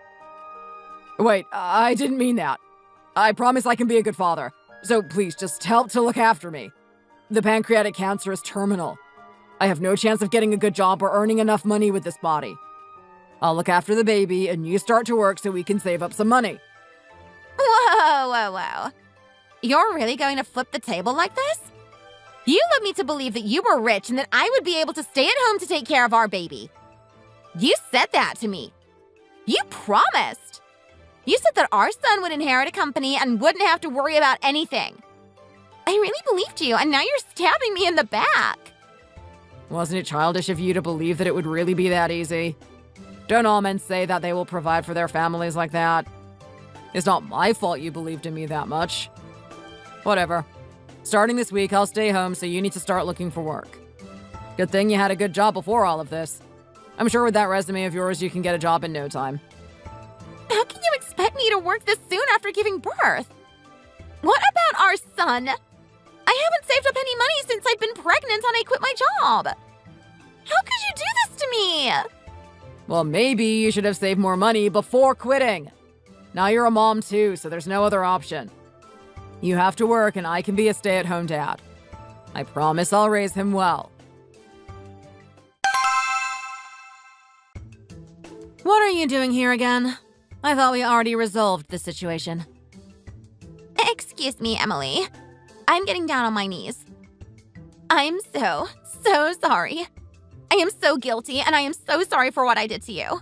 Wait, I didn't mean that. I promise I can be a good father. So please, just help to look after me. The pancreatic cancer is terminal. I have no chance of getting a good job or earning enough money with this body. I'll look after the baby and you start to work so we can save up some money. Whoa. You're really going to flip the table like this? You led me to believe that you were rich and that I would be able to stay at home to take care of our baby. You said that to me. You promised. You said that our son would inherit a company and wouldn't have to worry about anything. I really believed you, and now you're stabbing me in the back. Wasn't it childish of you to believe that it would really be that easy? Don't all men say that they will provide for their families like that? It's not my fault you believed in me that much. Whatever. Starting this week, I'll stay home, so you need to start looking for work. Good thing you had a good job before all of this. I'm sure with that resume of yours, you can get a job in no time. How can you expect me to work this soon after giving birth? What about our son? I haven't saved up any money since I've been pregnant and I quit my job. How could you do this to me? Well, maybe you should have saved more money before quitting. Now you're a mom too, so there's no other option. You have to work and I can be a stay-at-home dad. I promise I'll raise him well. What are you doing here again? I thought we already resolved the situation. Excuse me, Emily. I'm getting down on my knees. I'm so sorry. I am so guilty, and I am so sorry for what I did to you.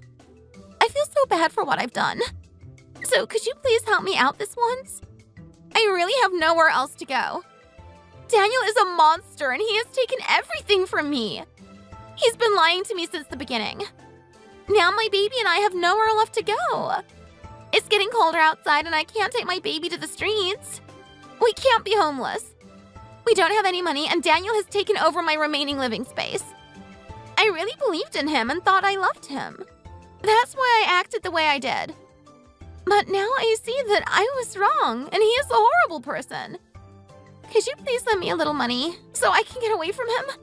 I feel so bad for what I've done. So could you please help me out this once? I really have nowhere else to go. Daniel is a monster, and he has taken everything from me. He's been lying to me since the beginning. Now my baby and I have nowhere left to go. It's getting colder outside and I can't take my baby to the streets. We can't be homeless. We don't have any money and Daniel has taken over my remaining living space. I really believed in him and thought I loved him. That's why I acted the way I did. But now I see that I was wrong and he is a horrible person. Could you please lend me a little money so I can get away from him?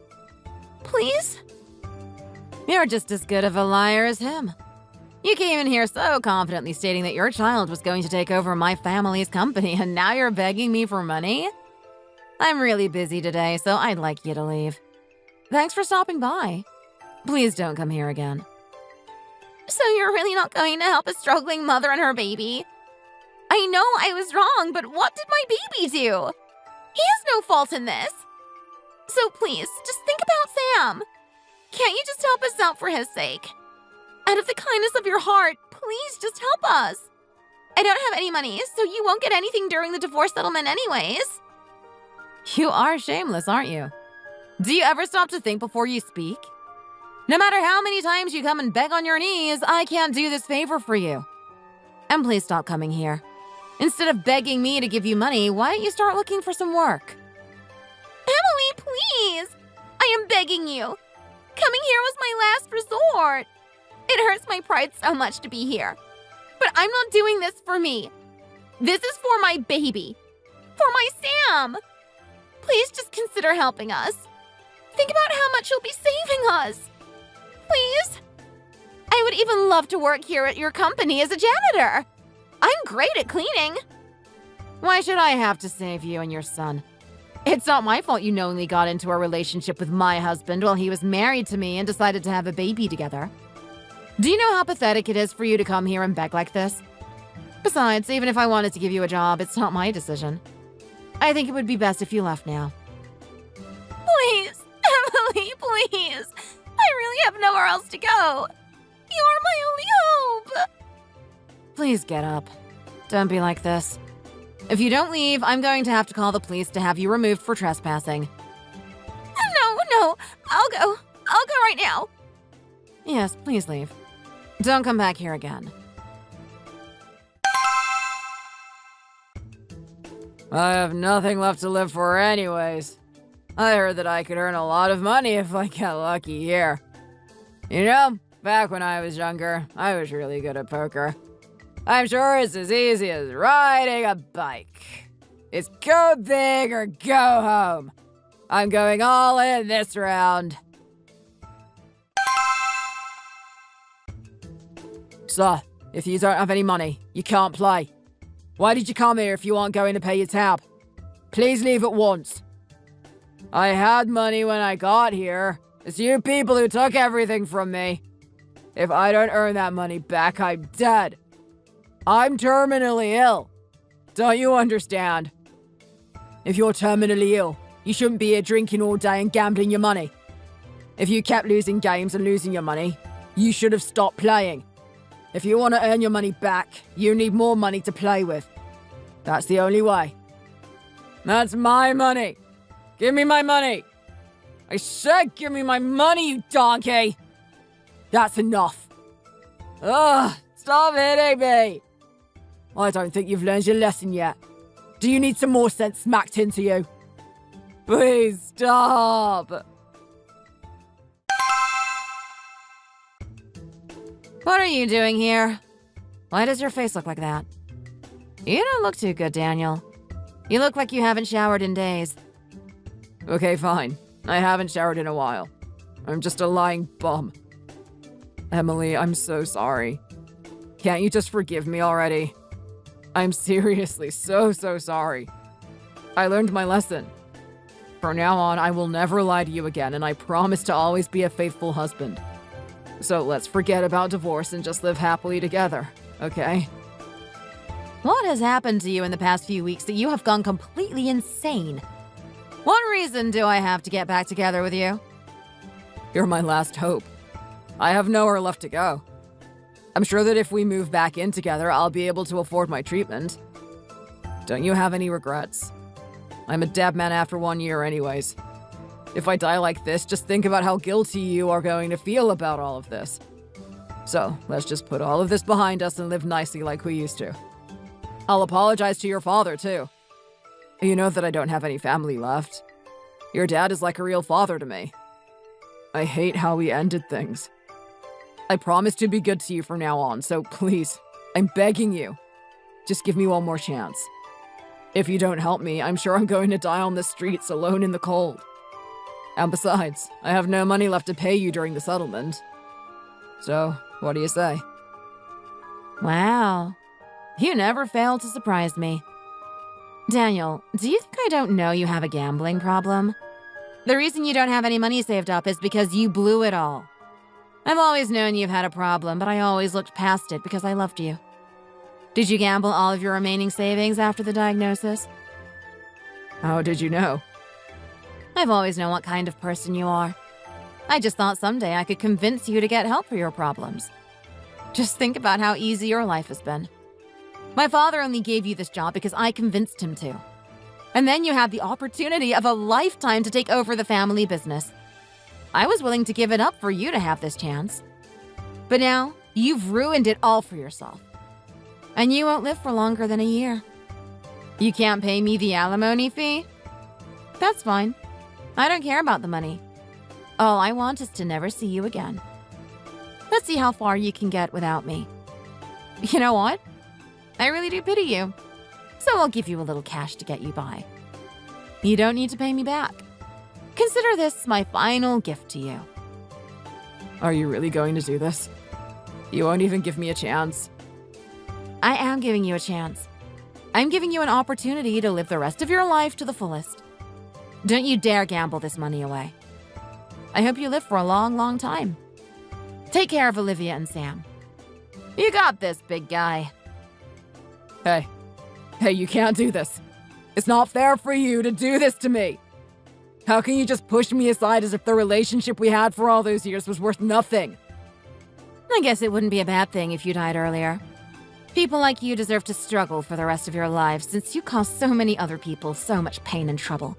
Please? You're just as good of a liar as him. You came in here so confidently stating that your child was going to take over my family's company, and now you're begging me for money? I'm really busy today, so I'd like you to leave. Thanks for stopping by. Please don't come here again. So you're really not going to help a struggling mother and her baby? I know I was wrong, but what did my baby do? He has no fault in this. So please, just think about Sam. Can't you just help us out for his sake? Out of the kindness of your heart, please just help us. I don't have any money, so you won't get anything during the divorce settlement anyways. You are shameless, aren't you? Do you ever stop to think before you speak? No matter how many times you come and beg on your knees, I can't do this favor for you. And please stop coming here. Instead of begging me to give you money, why don't you start looking for some work? Emily, please! I am begging you. Coming here was my last resort. It hurts my pride so much to be here. But I'm not doing this for me. This is for my baby. For my Sam. Please just consider helping us. Think about how much you'll be saving us. Please? I would even love to work here at your company as a janitor. I'm great at cleaning. Why should I have to save you and your son? It's not my fault you knowingly got into a relationship with my husband while he was married to me and decided to have a baby together. Do you know how pathetic it is for you to come here and beg like this? Besides, even if I wanted to give you a job, it's not my decision. I think it would be best if you left now. Please, Emily, please. I really have nowhere else to go. You are my only hope. Please get up. Don't be like this. If you don't leave, I'm going to have to call the police to have you removed for trespassing. No, I'll go right now. Yes, please leave. Don't come back here again. I have nothing left to live for anyways. I heard that I could earn a lot of money if I got lucky here. You know, back when I was younger, I was really good at poker. I'm sure it's as easy as riding a bike. It's go big or go home. I'm going all in this round. So, if you don't have any money, you can't play. Why did you come here if you aren't going to pay your tab? Please leave at once. I had money when I got here. It's you people who took everything from me. If I don't earn that money back, I'm dead. I'm terminally ill. Don't you understand? If you're terminally ill, you shouldn't be here drinking all day and gambling your money. If you kept losing games and losing your money, you should have stopped playing. If you want to earn your money back, you need more money to play with. That's the only way. That's my money. Give me my money. I said give me my money, you donkey. That's enough. Ugh, stop hitting me. I don't think you've learned your lesson yet. Do you need some more sense smacked into you? Please stop. What are you doing here? Why does your face look like that? You don't look too good, Daniel. You look like you haven't showered in days. Okay, fine. I haven't showered in a while. I'm just a lying bum. Emily, I'm so sorry. Can't you just forgive me already? I'm seriously so sorry. I learned my lesson. From now on, I will never lie to you again, and I promise to always be a faithful husband. So let's forget about divorce and just live happily together, okay? What has happened to you in the past few weeks that you have gone completely insane? What reason do I have to get back together with you? You're my last hope. I have nowhere left to go. I'm sure that if we move back in together, I'll be able to afford my treatment. Don't you have any regrets? I'm a dead man after 1 year anyways. If I die like this, just think about how guilty you are going to feel about all of this. So, let's just put all of this behind us and live nicely like we used to. I'll apologize to your father, too. You know that I don't have any family left. Your dad is like a real father to me. I hate how we ended things. I promise to be good to you from now on, so please, I'm begging you. Just give me one more chance. If you don't help me, I'm sure I'm going to die on the streets alone in the cold. And besides, I have no money left to pay you during the settlement. So, what do you say? Wow. You never fail to surprise me. Daniel, do you think I don't know you have a gambling problem? The reason you don't have any money saved up is because you blew it all. I've always known you've had a problem, but I always looked past it because I loved you. Did you gamble all of your remaining savings after the diagnosis? How did you know? I've always known what kind of person you are. I just thought someday I could convince you to get help for your problems. Just think about how easy your life has been. My father only gave you this job because I convinced him to. And then you had the opportunity of a lifetime to take over the family business. I was willing to give it up for you to have this chance. But now, you've ruined it all for yourself. And you won't live for longer than a year. You can't pay me the alimony fee? That's fine. I don't care about the money. All I want is to never see you again. Let's see how far you can get without me. You know what? I really do pity you. So I'll give you a little cash to get you by. You don't need to pay me back. Consider this my final gift to you. Are you really going to do this? You won't even give me a chance. I am giving you a chance. I'm giving you an opportunity to live the rest of your life to the fullest. Don't you dare gamble this money away. I hope you live for a long, long time. Take care of Olivia and Sam. You got this, big guy. Hey, you can't do this. It's not fair for you to do this to me. How can you just push me aside as if the relationship we had for all those years was worth nothing? I guess it wouldn't be a bad thing if you died earlier. People like you deserve to struggle for the rest of your lives since you caused so many other people so much pain and trouble.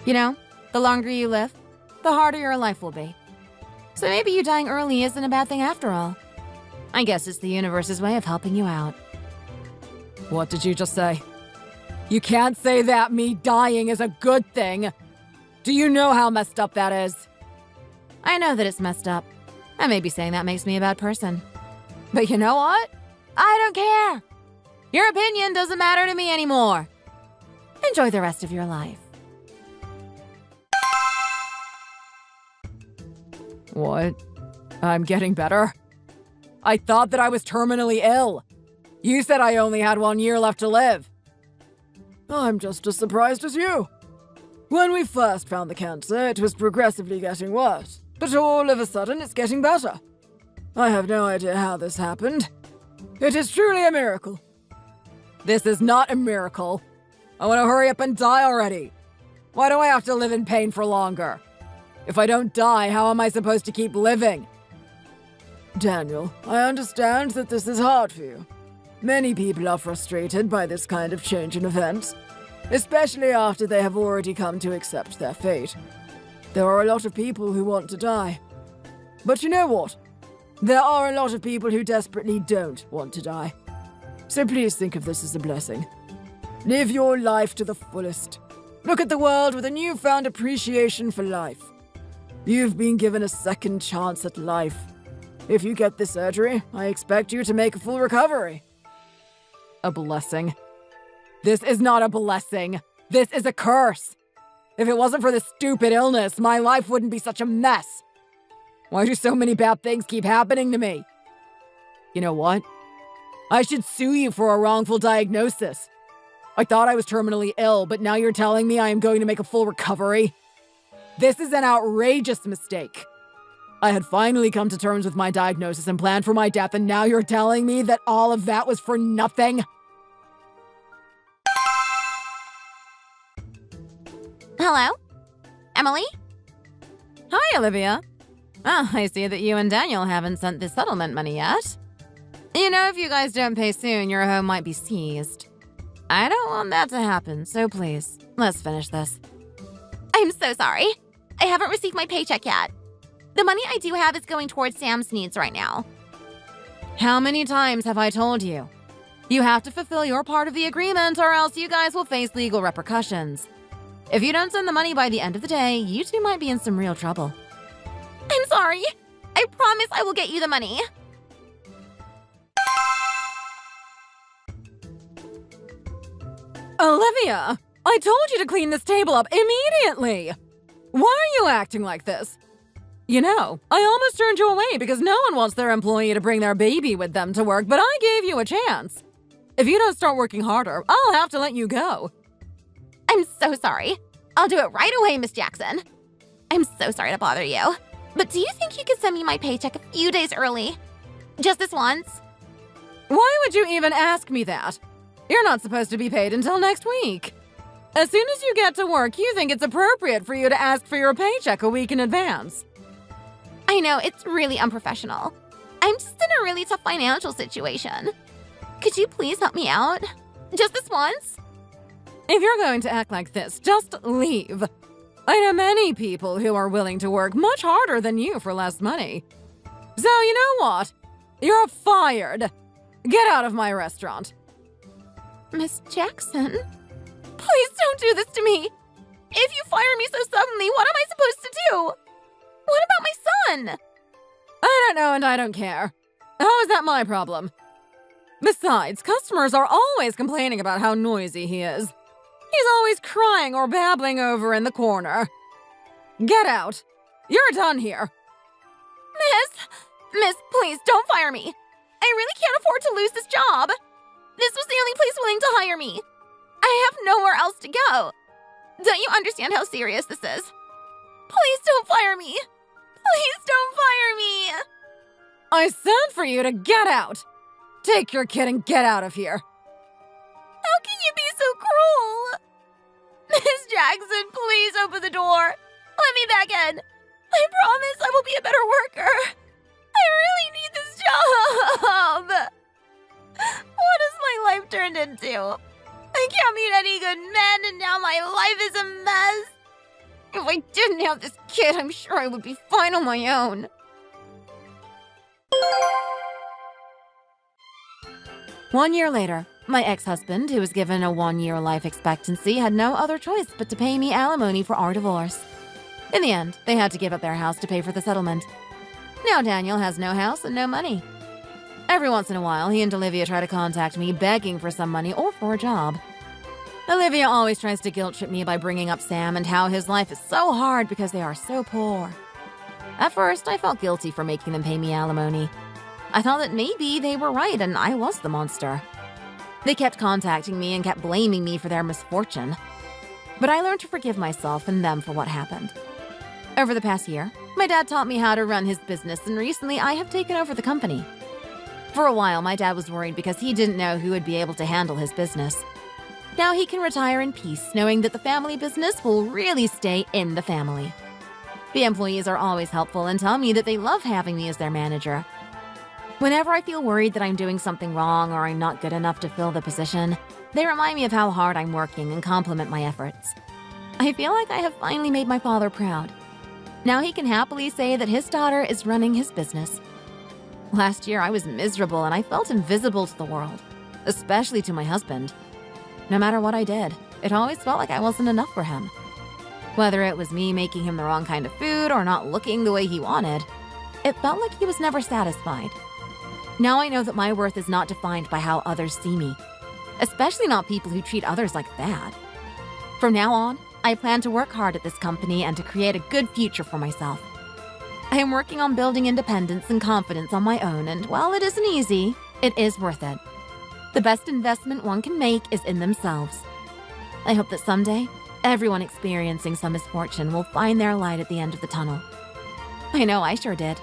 You know, the longer you live, the harder your life will be. So maybe you dying early isn't a bad thing after all. I guess it's the universe's way of helping you out. What did you just say? You can't say that me dying is a good thing. Do you know how messed up that is? I know that it's messed up. I may be saying that makes me a bad person. But you know what? I don't care. Your opinion doesn't matter to me anymore. Enjoy the rest of your life. What? I'm getting better? I thought that I was terminally ill. You said I only had 1 year left to live. I'm just as surprised as you. When we first found the cancer, it was progressively getting worse. But all of a sudden, it's getting better. I have no idea how this happened. It is truly a miracle. This is not a miracle. I want to hurry up and die already. Why do I have to live in pain for longer? If I don't die, how am I supposed to keep living? Daniel, I understand that this is hard for you. Many people are frustrated by this kind of change in events, especially after they have already come to accept their fate. There are a lot of people who want to die. But you know what? There are a lot of people who desperately don't want to die. So please think of this as a blessing. Live your life to the fullest. Look at the world with a newfound appreciation for life. You've been given a second chance at life. If you get this surgery, I expect you to make a full recovery. A blessing? This is not a blessing. This is a curse. If it wasn't for this stupid illness, my life wouldn't be such a mess. Why do so many bad things keep happening to me? You know what? I should sue you for a wrongful diagnosis. I thought I was terminally ill, but now you're telling me I am going to make a full recovery? This is an outrageous mistake. I had finally come to terms with my diagnosis and planned for my death, and now you're telling me that all of that was for nothing? Hello? Emily? Hi, Olivia. Oh, I see that you and Daniel haven't sent the settlement money yet. You know, if you guys don't pay soon, your home might be seized. I don't want that to happen, so please, let's finish this. I'm so sorry. I haven't received my paycheck yet. The money I do have is going towards Sam's needs right now. How many times have I told you? You have to fulfill your part of the agreement or else you guys will face legal repercussions. If you don't send the money by the end of the day, you two might be in some real trouble. I'm sorry. I promise I will get you the money. Olivia, I told you to clean this table up immediately. Why are you acting like this? You know, I almost turned you away because no one wants their employee to bring their baby with them to work, but I gave you a chance. If you don't start working harder, I'll have to let you go. I'm so sorry. I'll do it right away, Miss Jackson. I'm so sorry to bother you. But do you think you could send me my paycheck a few days early? Just this once? Why would you even ask me that? You're not supposed to be paid until next week. As soon as you get to work, you think it's appropriate for you to ask for your paycheck a week in advance. I know, it's really unprofessional. I'm just in a really tough financial situation. Could you please help me out? Just this once? If you're going to act like this, just leave. I know many people who are willing to work much harder than you for less money. So you know what? You're fired. Get out of my restaurant. Miss Jackson, please don't do this to me. If you fire me so suddenly, what am I supposed to do? What about my son? I don't know and I don't care. How is that my problem? Besides, customers are always complaining about how noisy he is. He's always crying or babbling over in the corner. Get out. You're done here. Miss, please don't fire me. I really can't afford to lose this job. This was the only place willing to hire me. I have nowhere else to go. Don't you understand how serious this is? Please don't fire me. Please don't fire me. I said for you to get out. Take your kid and get out of here. How can you be so cruel? Miss Jackson, please open the door. Let me back in. I promise I will be a better worker. I really need this job. What has my life turned into? I can't meet any good men, and now my life is a mess. If I didn't have this kid, I'm sure I would be fine on my own. One year later, my ex-husband, who was given a 1-year life expectancy, had no other choice but to pay me alimony for our divorce. In the end, they had to give up their house to pay for the settlement. Now Daniel has no house and no money. Every once in a while, he and Olivia try to contact me, begging for some money or for a job. Olivia always tries to guilt-trip me by bringing up Sam and how his life is so hard because they are so poor. At first, I felt guilty for making them pay me alimony. I thought that maybe they were right and I was the monster. They kept contacting me and kept blaming me for their misfortune. But I learned to forgive myself and them for what happened. Over the past year, my dad taught me how to run his business, and recently I have taken over the company. For a while, my dad was worried because he didn't know who would be able to handle his business. Now he can retire in peace, knowing that the family business will really stay in the family. The employees are always helpful and tell me that they love having me as their manager. Whenever I feel worried that I'm doing something wrong or I'm not good enough to fill the position, they remind me of how hard I'm working and compliment my efforts. I feel like I have finally made my father proud. Now he can happily say that his daughter is running his business. Last year, I was miserable and I felt invisible to the world, especially to my husband. No matter what I did, it always felt like I wasn't enough for him. Whether it was me making him the wrong kind of food or not looking the way he wanted, it felt like he was never satisfied. Now I know that my worth is not defined by how others see me, especially not people who treat others like that. From now on, I plan to work hard at this company and to create a good future for myself. I am working on building independence and confidence on my own, and while it isn't easy, it is worth it. The best investment one can make is in themselves. I hope that someday, everyone experiencing some misfortune will find their light at the end of the tunnel. I know I sure did.